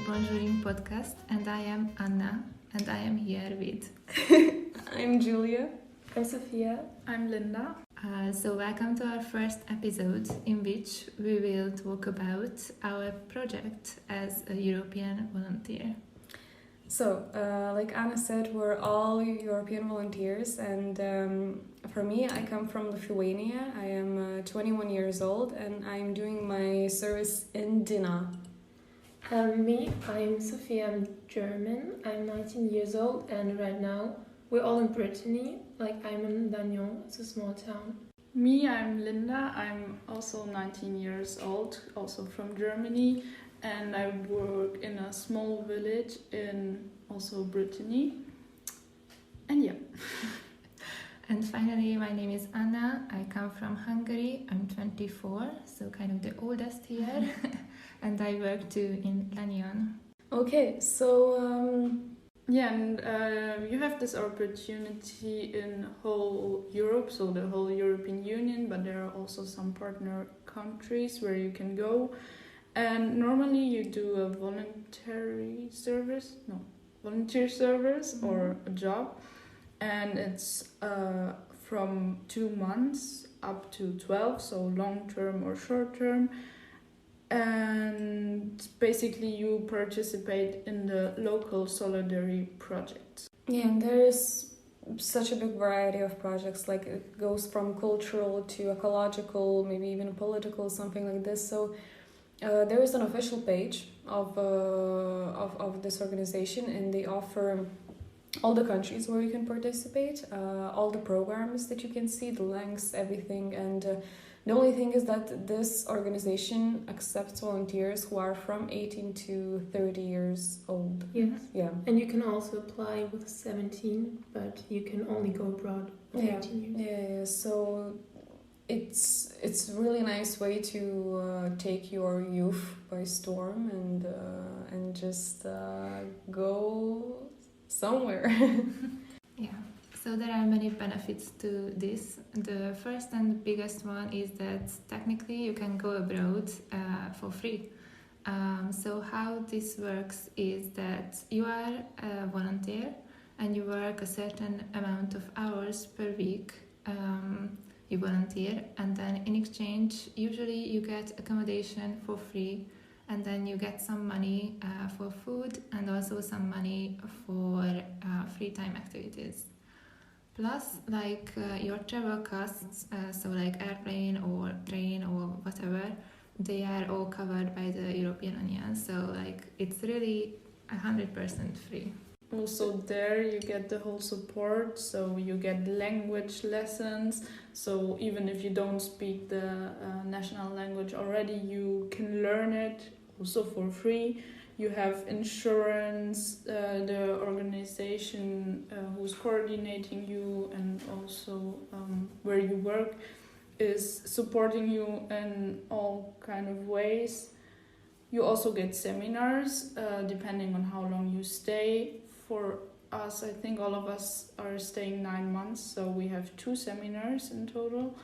Bonjouring podcast, and I am Anna, and I am here with. I'm Julija. I'm Sofia. I'm Linda. So welcome to our first episode, in which we will talk about our project as a European volunteer. So, like Anna said, we're all European volunteers, and for me, I come from Lithuania. I am 21 years old, and I'm doing my service in Dina. Me, I'm Sofia, I'm German. I'm 19 years old, and right now we're all in Brittany. Like, I'm in Lannion, it's a small town. Me, I'm Linda. I'm also 19 years old, also from Germany, and I work in a small village in also Brittany. And yeah. And finally, my name is Anna. I come from Hungary. I'm 24, so kind of the oldest here. And I work too in Lannion. Okay, so Yeah, and you have this opportunity in whole Europe, so the whole European Union, but there are also some partner countries where you can go. And normally you do a volunteer service or a job, and it's from 2 months up to 12, so long term or short term. And basically you participate in the local Solidarity project. yeah, and there is such a big variety of projects. Like, it goes from cultural to ecological, maybe even political, something like this. So there is an official page of this organization, and they offer all the countries where you can participate, all the programs that you can see, the lengths, everything. And the only thing is that this organization accepts volunteers who are from 18 to 30 years old. Yes. Yeah. And you can also apply with 17, but you can only go abroad with 18 years. Yeah. So it's really nice way to take your youth by storm and just go somewhere. Yeah. So there are many benefits to this. The first and biggest one is that technically you can go abroad for free. So how this works is that you are a volunteer and you work a certain amount of hours per week. You volunteer, and then in exchange, usually you get accommodation for free, and then you get some money for food and also some money for free time activities. Plus, like your travel costs, so like airplane or train or whatever, they are all covered by the European Union. So like it's really 100% free. Also there you get the whole support, so you get language lessons, so even if you don't speak the national language already, you can learn it also for free. You have insurance, the organization who's coordinating you and also where you work is supporting you in all kind of ways. You also get seminars depending on how long you stay. For us, I think all of us are staying 9 months, so we have 2 seminars in total.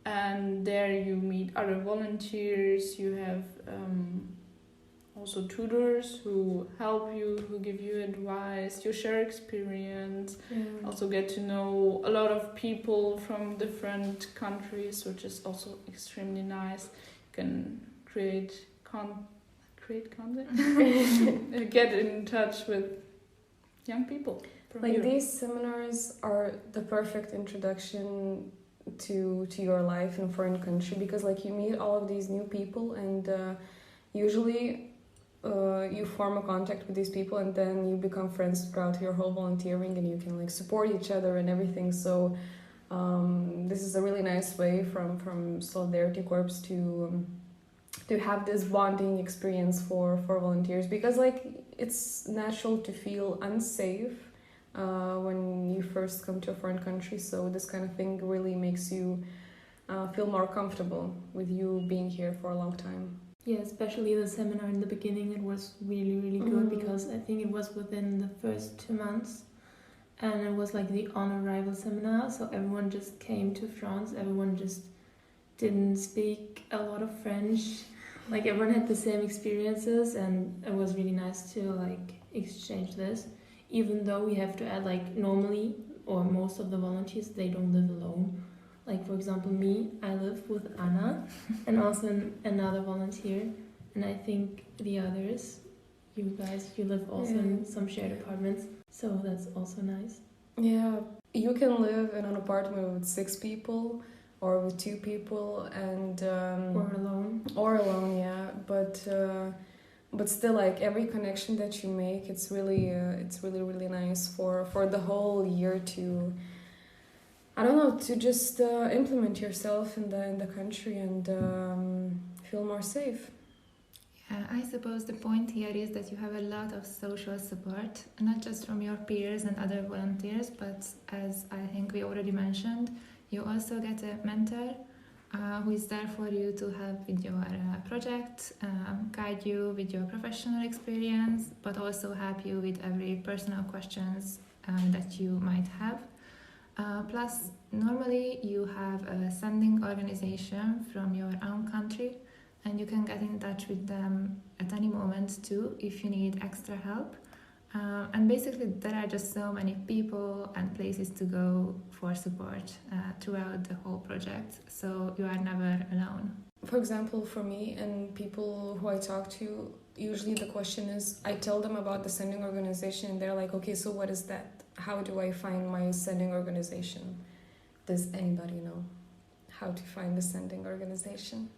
And there you meet other volunteers, you have also tutors who help you, who give you advice, you share experience, also get to know a lot of people from different countries, which is also extremely nice. You can create contact, get in touch with young people. Like Europe. These seminars are the perfect introduction to your life in a foreign country, because like you meet all of these new people, and usually you form a contact with these people, and then you become friends throughout your whole volunteering, and you can like support each other and everything. So this is a really nice way from Solidarity Corps to have this bonding experience for volunteers, because like it's natural to feel unsafe when you first come to a foreign country. So this kind of thing really makes you feel more comfortable with you being here for a long time. Yeah, especially the seminar in the beginning, it was really, really good because I think it was within the first 2 months, and it was like the on-arrival seminar, so everyone just came to France, everyone just didn't speak a lot of French, like everyone had the same experiences, and it was really nice to like exchange this. Even though we have to add, like, normally or most of the volunteers, they don't live alone. Like, for example, me, I live with Anna and also another volunteer, and I think the others, you guys, you live also in some shared apartments, so that's also nice. Yeah, you can live in an apartment with 6 people or with 2 people, and or alone, yeah, but still, like, every connection that you make, it's really nice for the whole year to, I don't know, to just implement yourself in the country and feel more safe. Yeah, I suppose the point here is that you have a lot of social support, not just from your peers and other volunteers, but as I think we already mentioned, you also get a mentor who is there for you to help with your project, guide you with your professional experience, but also help you with every personal questions that you might have. Plus, normally you have a sending organization from your own country, and you can get in touch with them at any moment too if you need extra help. And basically there are just so many people and places to go for support throughout the whole project, so you are never alone. For example, for me and people who I talk to, usually the question is, I tell them about the sending organization and they're like, okay, so what is that? How do I find my sending organization? Does anybody know how to find the sending organization?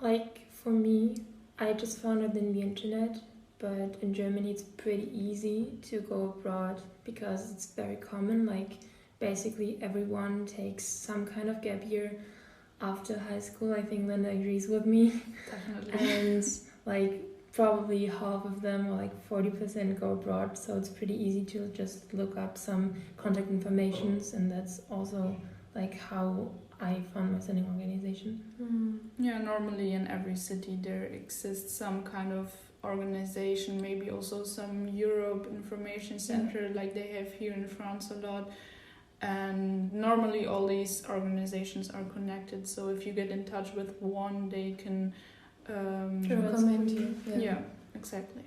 Like, for me, I just found it in the internet, but in Germany it's pretty easy to go abroad because it's very common. Like, basically everyone takes some kind of gap year after high school. I think Linda agrees with me. Definitely. And like probably half of them, or like 40%, go abroad, so it's pretty easy to just look up some contact informations, and that's also like how I found my sending organization. Yeah, normally in every city there exists some kind of organization, maybe also some Europe information center like they have here in France a lot. And normally all these organizations are connected, so if you get in touch with one, they can Recommend you. Yeah, exactly.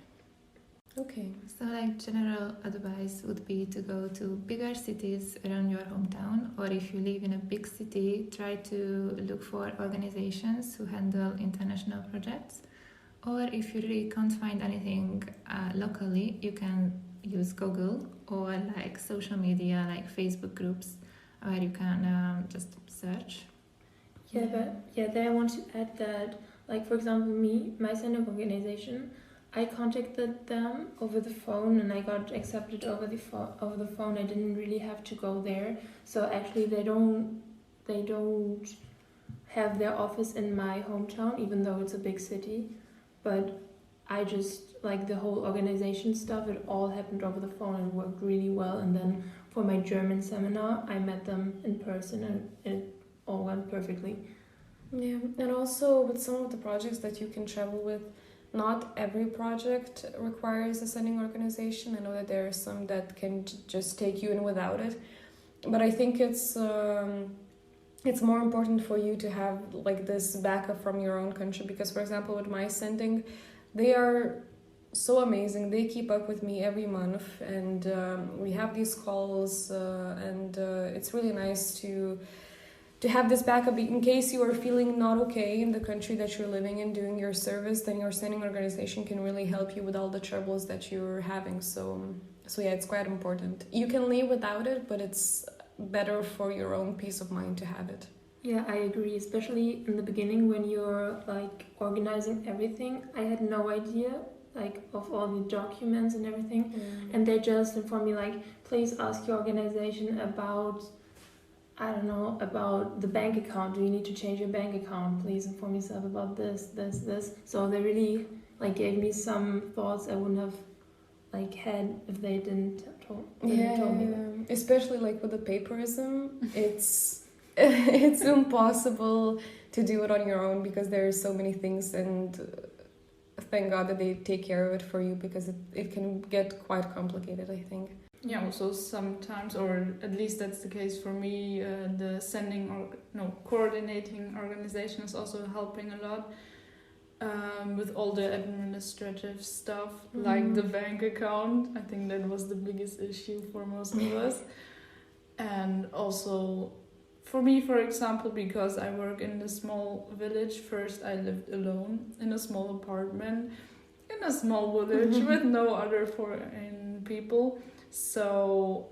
Okay. So like general advice would be to go to bigger cities around your hometown, or if you live in a big city, try to look for organizations who handle international projects. Or if you really can't find anything locally, you can use Google or like social media like Facebook groups where you can just search. There I want to add that, like, for example, me, my sending organization, I contacted them over the phone and I got accepted over the phone. I didn't really have to go there. So actually they don't have their office in my hometown, even though it's a big city. But I just, like, the whole organization stuff, it all happened over the phone and worked really well. And then for my German seminar, I met them in person and it all went perfectly. Yeah, and also with some of the projects that you can travel with, not every project requires a sending organization. I know that there are some that can just take you in without it, but I think it's more important for you to have like this backup from your own country, because for example with my sending, they are so amazing. They keep up with me every month, and we have these calls, and it's really nice to have this backup in case you are feeling not okay in the country that you're living in doing your service. Then your sending organization can really help you with all the troubles that you're having. So yeah, it's quite important. You can leave without it, but it's better for your own peace of mind to have it. Yeah, I agree, especially in the beginning when you're like organizing everything. I had no idea like of all the documents and everything, and they just informed me like, please ask your organization about, I don't know, about the bank account. Do you need to change your bank account? Please inform yourself about this. So they really like gave me some thoughts I wouldn't have like had if they didn't told me that. Especially like with the paperism, it's impossible to do it on your own because there are so many things, and thank God that they take care of it for you, because it can get quite complicated, I think. Yeah, also sometimes, or at least that's the case for me, the coordinating organization is also helping a lot. with all the administrative stuff, like the bank account. I think that was the biggest issue for most of us. And also, for me, for example, because I work in a small village, first I lived alone in a small apartment in a small village with no other foreign people. So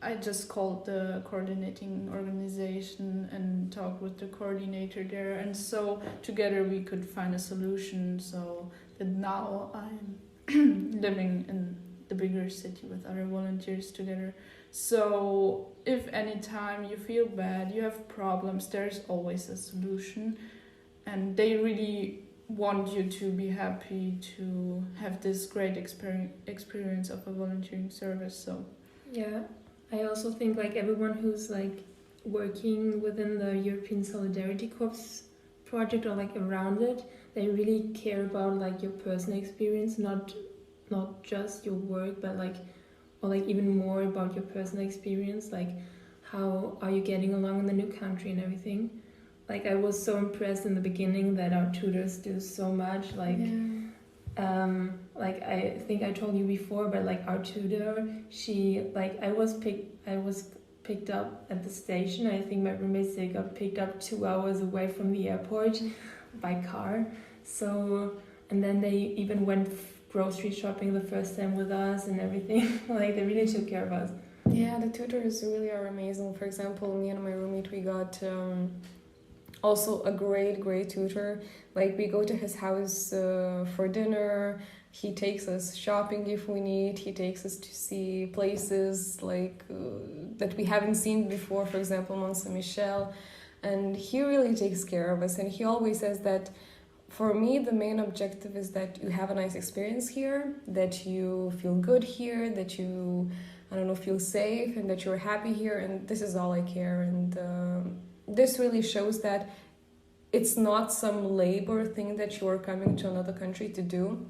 I just called the coordinating organization and talked with the coordinator there. And so together we could find a solution so that now I'm living in the bigger city with other volunteers together. So if anytime you feel bad, you have problems, there's always a solution. And they really want you to be happy to have this great experience of a volunteering service. So yeah, I also think like everyone who's like working within the European Solidarity Corps project or like around it, they really care about like your personal experience, not just your work, but like, or like even more about your personal experience, like how are you getting along in the new country and everything. Like I was so impressed in the beginning that our tutors do so much, like like I think I told you before, but like our tutor, she like I was picked up at the station. I think my roommates, they got picked up 2 hours away from the airport by car. So, and then they even went grocery shopping the first time with us and everything. Like they really took care of us. Yeah, the tutors really are amazing. For example, me and my roommate, we got also a great tutor. Like we go to his house for dinner. He takes us shopping if we need. He takes us to see places like that we haven't seen before, for example, Mont Saint-Michel. And he really takes care of us. And he always says that for me, the main objective is that you have a nice experience here, that you feel good here, that you, I don't know, feel safe, and that you're happy here. And this is all I care. And this really shows that it's not some labor thing that you are coming to another country to do.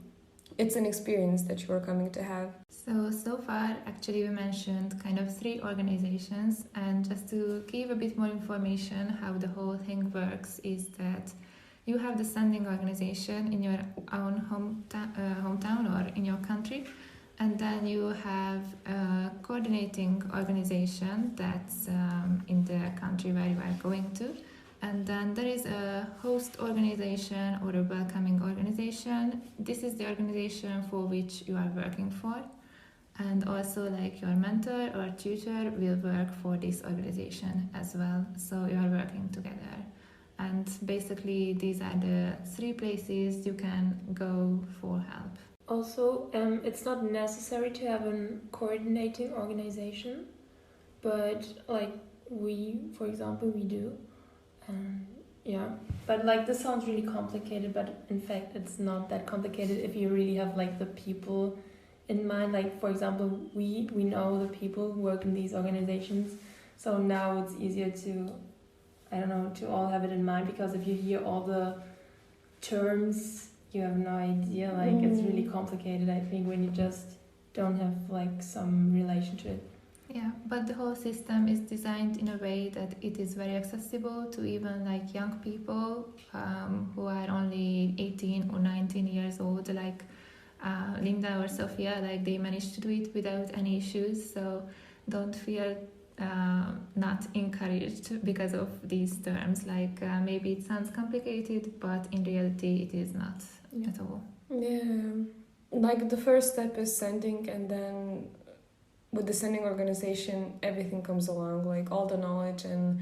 It's an experience that you are coming to have. So far, actually, we mentioned kind of 3 organizations, and just to give a bit more information how the whole thing works is that you have the sending organization in your own hometown or in your country, and then you have a coordinating organization that's in the country where you are going to. And then there is a host organization or a welcoming organization. This is the organization for which you are working for. And also like your mentor or tutor will work for this organization as well. So you are working together. And basically these are the 3 places you can go for help. Also, it's not necessary to have a coordinating organization, but like we, for example, we do. Yeah, but like this sounds really complicated, but in fact it's not that complicated if you really have like the people in mind. Like for example, we know the people who work in these organizations, so now it's easier to, I don't know, to all have it in mind, because if you hear all the terms, you have no idea. Like it's really complicated, I think, when you just don't have like some relation to it. Yeah, but the whole system is designed in a way that it is very accessible to even like young people who are only 18 or 19 years old, like Linda or Sofia, like they managed to do it without any issues. So don't feel not encouraged because of these terms. Like maybe it sounds complicated, but in reality it is not at all. Yeah, like the first step is sending, and then with the sending organization, everything comes along, like all the knowledge and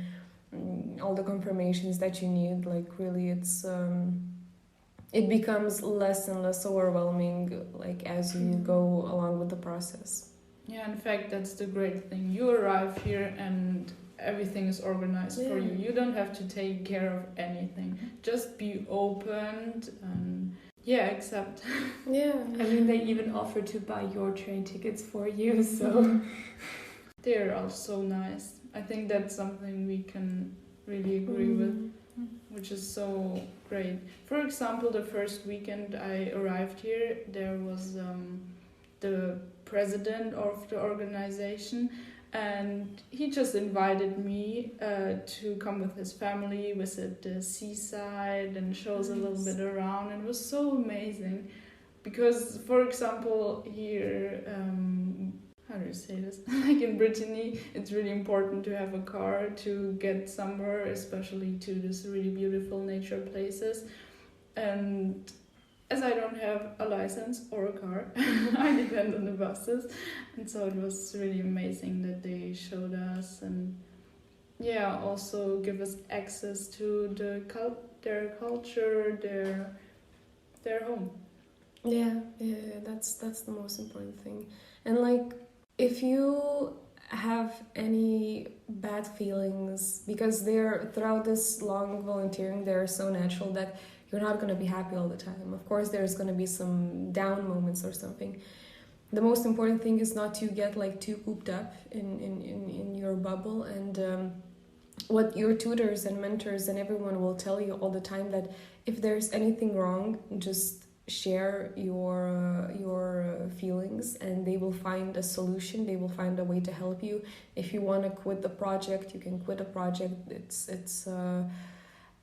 all the confirmations that you need. Like really, it's it becomes less and less overwhelming, like as you go along with the process. yeah, in fact, that's the great thing. You arrive here and everything is organized for you. You don't have to take care of anything. Just be open and accept. Yeah, I mean, they even offer to buy your train tickets for you, so They're all so nice. I think that's something we can really agree with, which is so great. For example, the first weekend I arrived here, there was the president of the organization, and he just invited me to come with his family, visit the seaside and show us a little bit around. And it was so amazing because, for example, here, how do you say this? Like in Brittany, it's really important to have a car to get somewhere, especially to these really beautiful nature places. And as I don't have a license or a car, I depend on the buses. And so it was really amazing that they showed us and also give us access to their culture, their home. Yeah, that's the most important thing. And like, if you have any bad feelings, because they're throughout this long volunteering, they're so natural that you're not going to be happy all the time. Of course, there's going to be some down moments or something. The most important thing is not to get like too cooped up in your bubble. And what your tutors and mentors and everyone will tell you all the time, that if there's anything wrong, just share your feelings and they will find a solution. They will find a way to help you. If you want to quit the project, you can quit a project. It's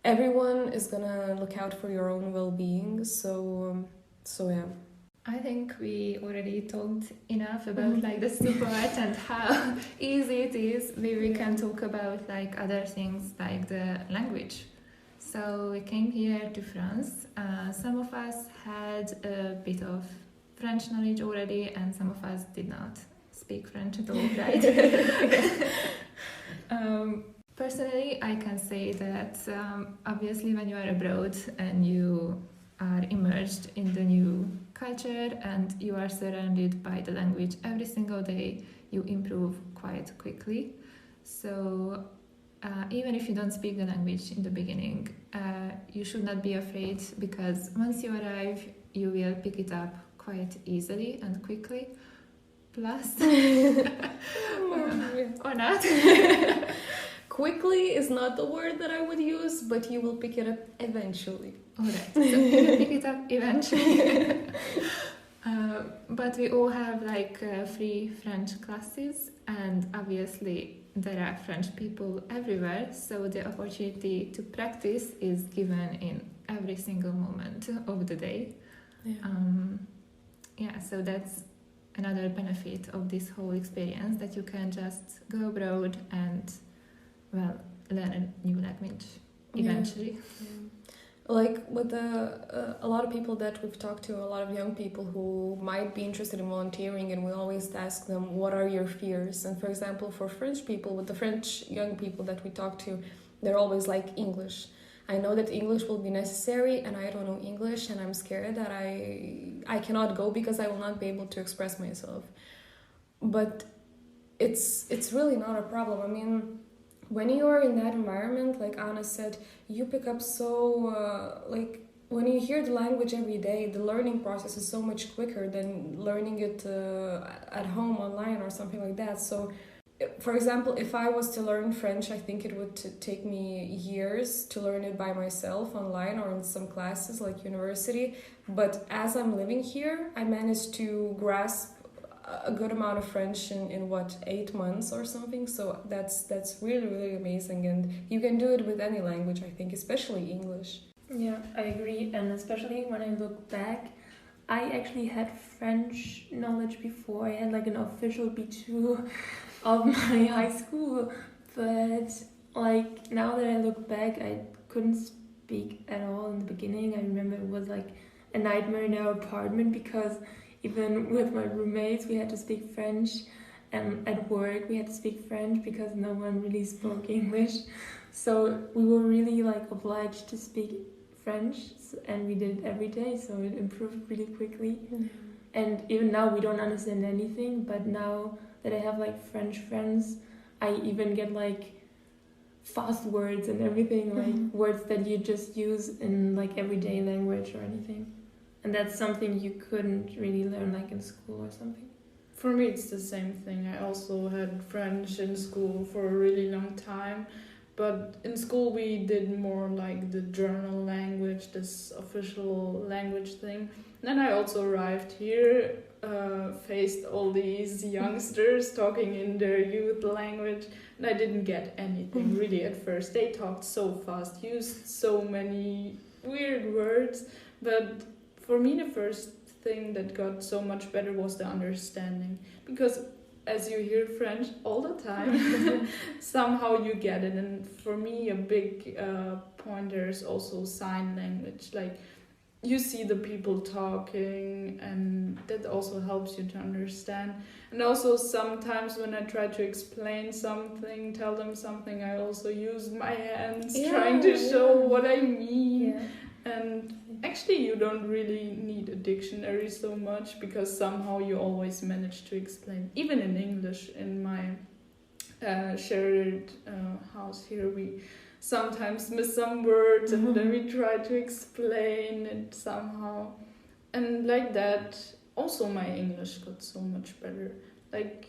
everyone is gonna look out for your own well-being. So yeah. I think we already talked enough about like the support and how easy it is. Maybe we can talk about like other things like the language. So we came here to France. Some of us had a bit of French knowledge already, and some of us did not speak French at all, right? Personally, I can say that obviously when you are abroad and you are immersed in the new culture and you are surrounded by the language every single day, you improve quite quickly. So even if you don't speak the language in the beginning, you should not be afraid, because once you arrive, you will pick it up quite easily and quickly. Plus, or not. Quickly is not the word that I would use, but you will pick it up eventually. Alright, so you will pick it up eventually. But we all have like free French classes, and obviously there are French people everywhere, so the opportunity to practice is given in every single moment of the day. So that's another benefit of this whole experience, that you can just go abroad and learn a new language eventually. Like with a lot of people that we've talked to, a lot of young people who might be interested in volunteering, and we always ask them, what are your fears? And for example, for French people, with the French young people that we talk to, they're always like, English. I know that English will be necessary, and I don't know English, and I'm scared that I cannot go because I will not be able to express myself. But it's really not a problem. I mean, when you are in that environment, like Anna said, you pick up when you hear the language every day, the learning process is so much quicker than learning it at home online or something like that. So, for example, if I was to learn French, I think it would take me years to learn it by myself online or in some classes like university. But as I'm living here, I managed to grasp a good amount of French in 8 months or something. So that's really, really amazing, and you can do it with any language, I think, especially English. Yeah, I agree. And especially when I look back, I actually had French knowledge before. I had like an official B2 of my high school, but like now that I look back, I couldn't speak at all in the beginning. I remember it was like a nightmare in our apartment, because even with my roommates, we had to speak French, and at work we had to speak French because no one really spoke English. So we were really like obliged to speak French, and we did it every day, so it improved really quickly. And even now we don't understand anything, but now that I have like French friends, I even get like fast words and everything, like words that you just use in like everyday language or anything. And that's something you couldn't really learn like in school or something. For me, it's the same thing. I also had French in school for a really long time, But in school we did more like the journal language, this official language thing. Then I also arrived here, faced all these youngsters talking in their youth language, and I didn't get anything really at first. They talked so fast, used so many weird words, but for me the first thing that got so much better was the understanding, because as you hear French all the time, somehow you get it. And for me a big pointer is also sign language. Like, you see the people talking, and that also helps you to understand. And also sometimes when I try to explain something, tell them something, I also use my hands, trying to show what I mean. And actually you don't really need a dictionary so much, because somehow you always manage to explain. Even in English, in my shared house here, we sometimes miss some words, and then we try to explain it somehow. And like that, also my English got so much better. Like,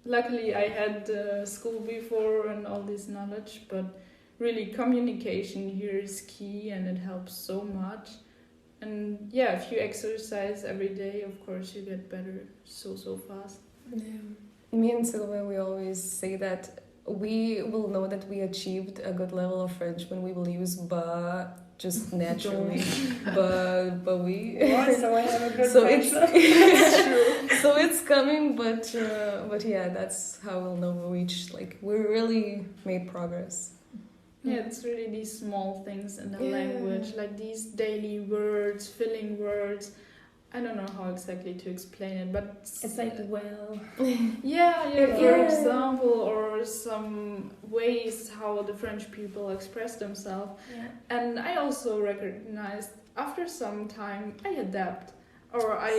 luckily I had school before and all this knowledge, but really communication here is key, and it helps so much. And yeah, if you exercise every day, of course you get better so fast. Me and Sylvia, we always say that we will know that we achieved a good level of French when we will use "ba" just naturally. but we So I have a good so French. it's true. So it's coming, but yeah, that's how we'll know we really made progress. Yeah, it's really these small things in the language, like these daily words, filling words. I don't know how exactly to explain it, but It's like, well... For example, or some ways how the French people express themselves. And I also recognized after some time I adapt, or I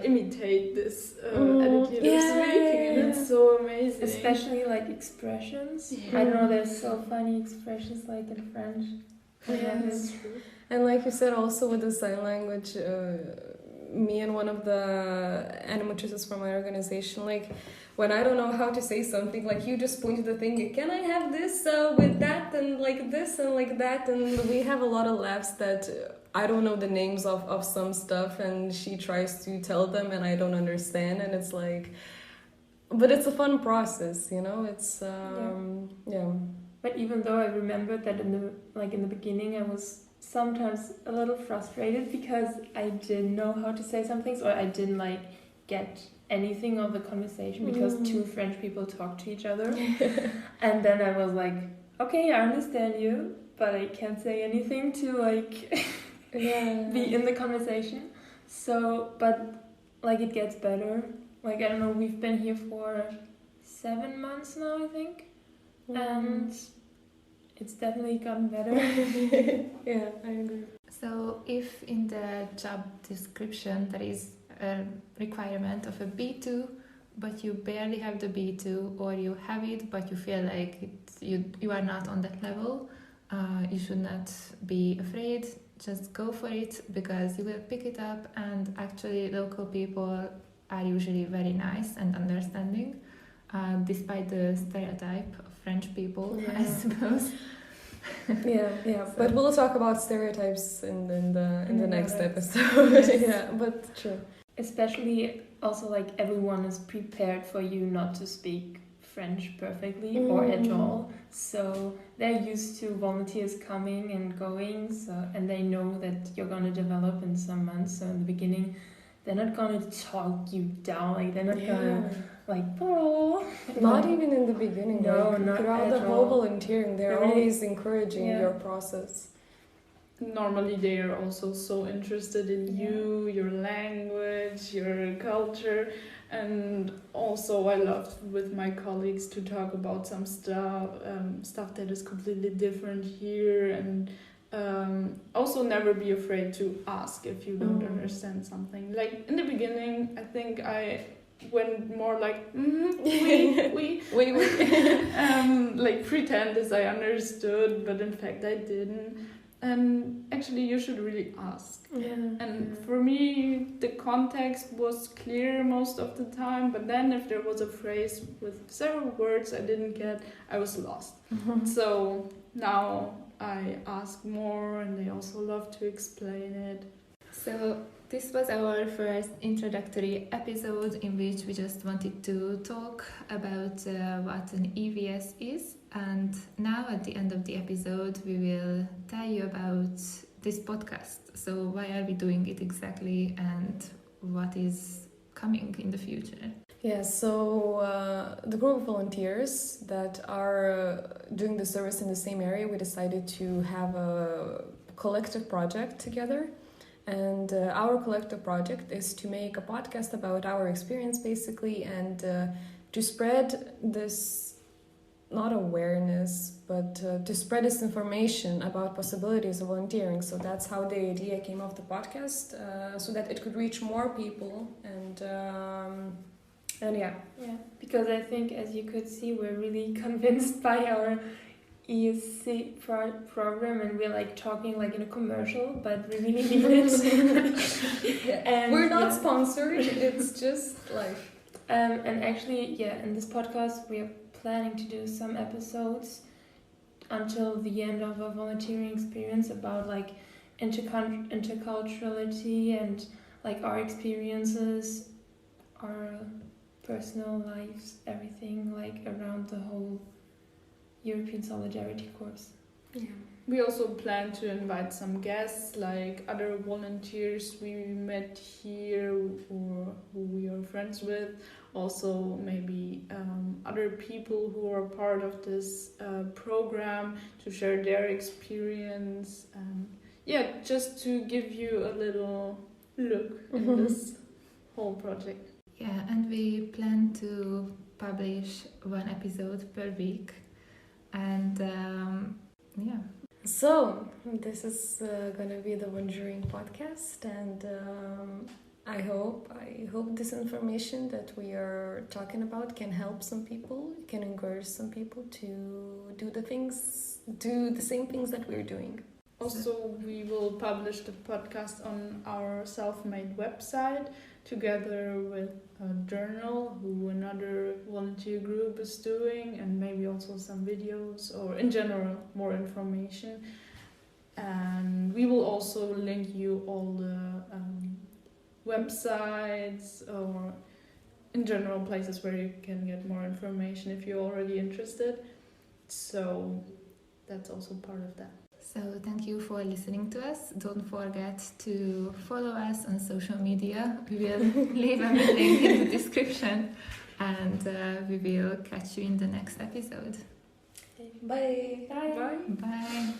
imitate this attitude of speaking, and it's so amazing. Especially like expressions. I don't know, there's so funny expressions like in French. Yes. And like you said, also with the sign language, me and one of the animatresses from my organization, like, when I don't know how to say something, like, you just point to the thing, can I have this with that, and like this and like that, and we have a lot of laughs that I don't know the names of some stuff, and she tries to tell them and I don't understand, and it's like, but it's a fun process, you know. It's But even though I remembered that in the beginning I was sometimes a little frustrated because I didn't know how to say some things, or I didn't like get anything of the conversation because two French people talk to each other. And then I was like, okay, I understand you, but I can't say anything to like be in the conversation. So, but like, it gets better. Like, I don't know, we've been here for 7 months now, I think. And it's definitely gotten better. Yeah, I agree. So if in the job description there is a requirement of a B2, but you barely have the B2, or you have it but you feel like you are not on that level, you should not be afraid. Just go for it, because you will pick it up, and actually local people are usually very nice and understanding, despite the stereotype of French people, I suppose. But we'll talk about stereotypes in the next episode. But true. Especially also, like, everyone is prepared for you not to speak French perfectly or at all. So they're used to volunteers coming and going, and they know that you're going to develop in some months. So in the beginning, they're not going to talk you down. Like, they're not going to like, oh. Not even in the beginning. No, like, not throughout at the whole all. volunteering, they're always encouraging your process. Normally they are also so interested in you, your language, your culture. And also I love with my colleagues to talk about some stuff that is completely different here, and also never be afraid to ask if you don't understand something. Like, in the beginning, I think I went more like we like pretend as I understood, but in fact I didn't. And actually you should really ask. Yeah. And for me, the context was clear most of the time, but then if there was a phrase with several words I didn't get, I was lost. So now I ask more, and they also love to explain it. So this was our first introductory episode in which we just wanted to talk about what an EVS is. And now at the end of the episode, we will tell you about this podcast. So why are we doing it exactly, and what is coming in the future? Yeah, so the group of volunteers that are doing the service in the same area, we decided to have a collective project together. And our collective project is to make a podcast about our experience, basically, and to spread this, not awareness, but to spread this information about possibilities of volunteering. So that's how the idea came of the podcast, so that it could reach more people. And yeah. Yeah, because I think, as you could see, we're really convinced by our ESC program, and we're like talking like in a commercial, but we really need it. And we're not sponsored, it's just life. And actually, yeah, in this podcast we are planning to do some episodes until the end of our volunteering experience about like interculturality and like our experiences, our personal lives, everything like around the whole European Solidarity Corps. Yeah. We also plan to invite some guests, like other volunteers we met here or who we are friends with. Also, maybe other people who are part of this program to share their experience. Yeah, just to give you a little look in this whole project. Yeah, and we plan to publish one episode per week. And yeah. So, this is going to be the Bonjouring podcast, and I hope this information that we are talking about can help some people, can encourage some people to do the same things that we're doing. Also, we will publish the podcast on our self-made website together with a journal who another volunteer group is doing, and maybe also some videos, or in general more information. And we will also link you all the websites or in general places where you can get more information if you're already interested. So that's also part of that. So thank you for listening to us. Don't forget to follow us on social media. We will leave everything in the description, and we will catch you in the next episode. Bye. Bye. Bye.